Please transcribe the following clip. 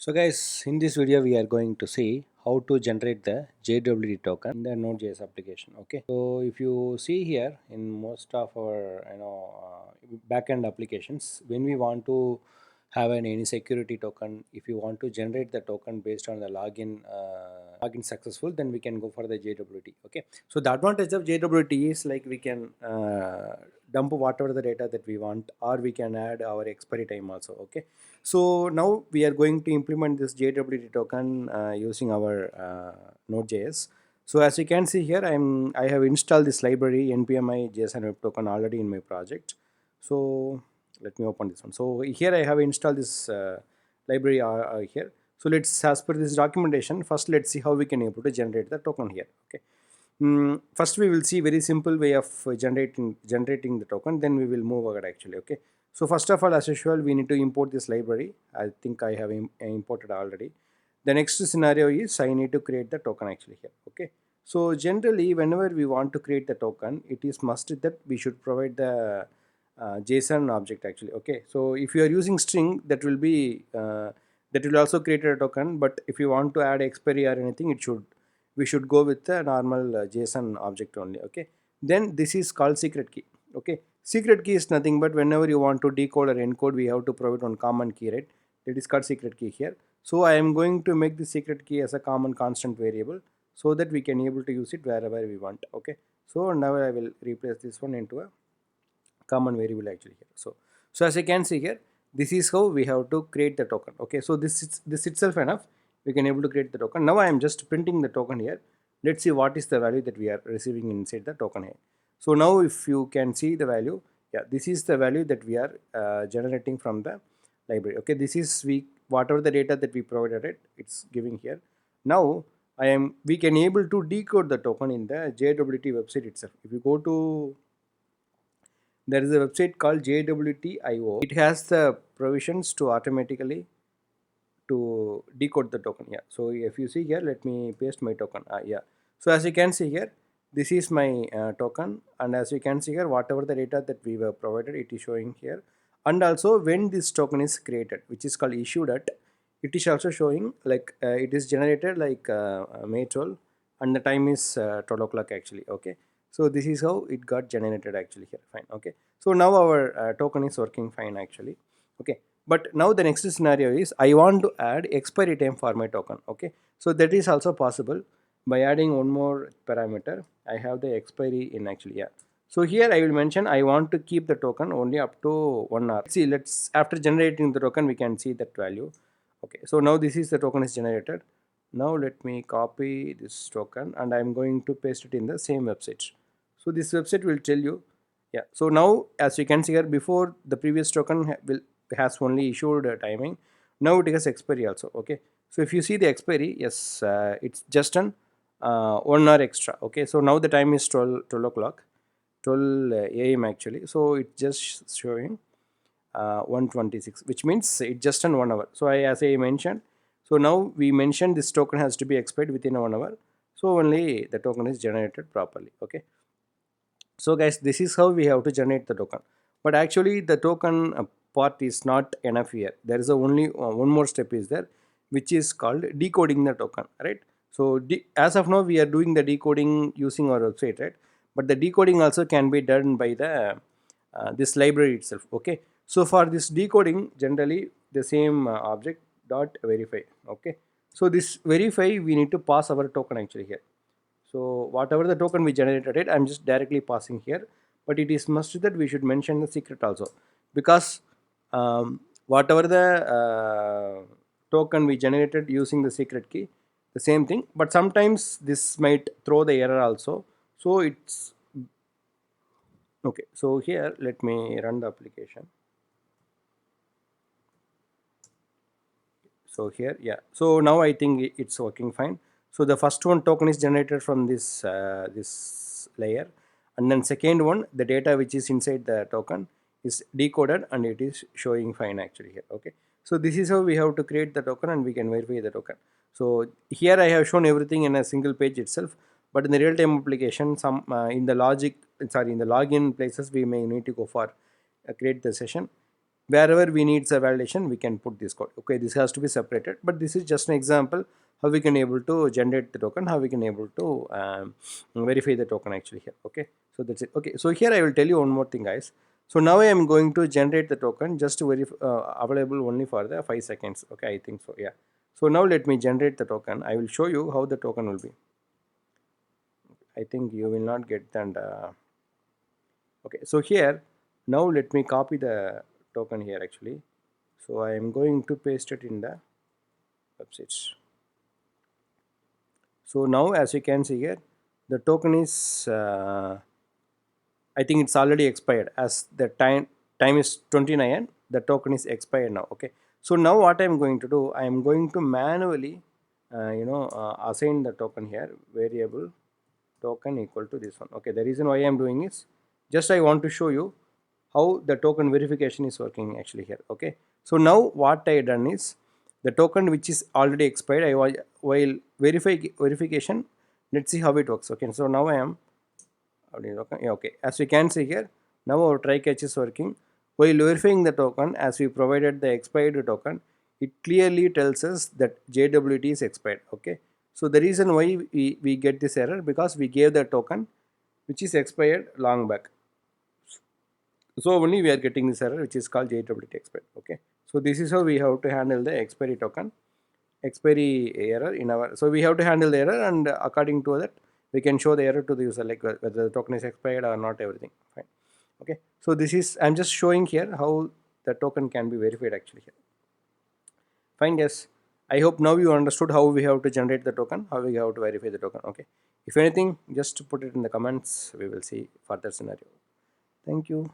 So guys, in this video we are going to see how to generate the JWT token in the nodejs application. Okay, so if you see here in most of our backend applications, when we want to have any security token, if you want to generate the token based on the login successful, then we can go for the JWT. Okay, so the advantage of JWT is like we can dump whatever the data that we want, or we can add our expiry time also. Okay, so now we are going to implement this JWT token using our nodejs. So as you can see here, I have installed this library npmi JSON web token already in my project. So let me open this one. So here I have installed this library here. So let's, as per this documentation, first let's see how we can able to generate the token here. Okay. First we will see very simple way of generating the token, then we will move ahead actually. Okay, so first of all, as usual, we need to import this library. I think I have imported already. The next scenario is I need to create the token actually here. Okay, so generally whenever we want to create the token, it is must that we should provide the JSON object actually. Okay, so if you are using string, that will be that will also create a token, but if you want to add expiry or anything, we should go with the normal JSON object only. Okay, then this is called secret key. Okay, secret key is nothing but whenever you want to decode or encode, we have to provide one common key, right? It is called secret key here. So I am going to make the secret key as a common constant variable so that we can able to use it wherever we want. Okay, so now I will replace this one into a common variable actually here. So as you can see here, this is how we have to create the token. Okay, so this itself enough, we can able to create the token. Now I am just printing the token here. Let's see what is the value that we are receiving inside the token here. So now if you can see the value, yeah, this is the value that we are generating from the library. Okay, this is whatever the data that we provided it's giving here. Now we can able to decode the token in the JWT website itself. If you go to, there is a website called JWT.io. It has the provisions to automatically to decode the token. Yeah, so if you see here, let me paste my token. Yeah, so as you can see here, this is my token, and as you can see here, whatever the data that we were provided, it is showing here. And also when this token is created, which is called issued at, it is also showing like it is generated like May 12, and the time is 12 o'clock actually. Okay, so this is how it got generated actually here. Fine. Okay, so now our token is working fine actually. Okay, but now the next scenario is I want to add expiry time for my token. Okay, so that is also possible by adding one more parameter. I have the expiry in actually. Yeah, so here I will mention I want to keep the token only up to 1 hour. See, let's, after generating the token, we can see that value. Okay, so now this is the token is generated. Now let me copy this token and I'm going to paste it in the same website. So this website will tell you. Yeah, so now as you can see here, before the previous token has only issued timing, now it has expiry also. Okay, so if you see the expiry, yes, it's just an 1 hour extra. Okay, so now the time is 12 o'clock, 12 a.m. actually. So it's just showing 126, which means it's just in 1 hour. So as I mentioned, so now we mentioned this token has to be expired within 1 hour, so only the token is generated properly. Okay, so guys, this is how we have to generate the token, but actually the token part is not enough here. There is only one more step is there, which is called decoding the token, right? So as of now we are doing the decoding using our website, right? But the decoding also can be done by the this library itself. Okay, so for this decoding, generally the same object dot verify. Okay, so this verify, we need to pass our token actually here. So whatever the token we generated it, I'm just directly passing here, but it is must that we should mention the secret also, because whatever the token we generated using the secret key, the same thing, but sometimes this might throw the error also. So it's okay. So here let me run the application. So here, yeah, so now I think it's working fine. So the first one token is generated from this layer, and then second one, the data which is inside the token is decoded and it is showing fine actually here. Okay, so this is how we have to create the token and we can verify the token. So here I have shown everything in a single page itself, but in the real-time application, some in the logic, sorry, in the login places, we may need to go for create the session. wherever we need the validation we can put this code. Okay, this has to be separated, but this is just an example how we can able to generate the token, how we can able to verify the token actually here. Okay, so that's it. Okay, so here I will tell you one more thing, guys. So now I am going to generate the token just to verify, available only for the 5 seconds. Okay, I think so, yeah. So now let me generate the token. I will show you how the token will be. I think you will not get that. Okay, so here now let me copy the token here actually. So I am going to paste it in the websites. So now as you can see here, the token is I think it's already expired, as the time is 29. The token is expired now. Okay, so now what I am going to do, I am going to manually assign the token here, variable token equal to this one. Okay, the reason why I am doing is just I want to show you how the token verification is working actually here. Okay, so now what I done is, the token which is already expired, while verification, let's see how it works. Okay, so now I am okay. Yeah, okay, as we can see here, now our try catch is working. While verifying the token, as we provided the expired token, it clearly tells us that JWT is expired. Okay, so the reason why we get this error, because we gave the token which is expired long back, so only we are getting this error which is called JWT expired. Okay, so this is how we have to handle the expiry token, expiry error in our. So we have to handle the error, and according to that we can show the error to the user, like whether the token is expired or not, everything fine. Okay, so this is, I'm just showing here how the token can be verified actually here. Fine, yes, I hope now you understood how we have to generate the token, how we have to verify the token. Okay, if anything, just put it in the comments, we will see further scenario. Thank you.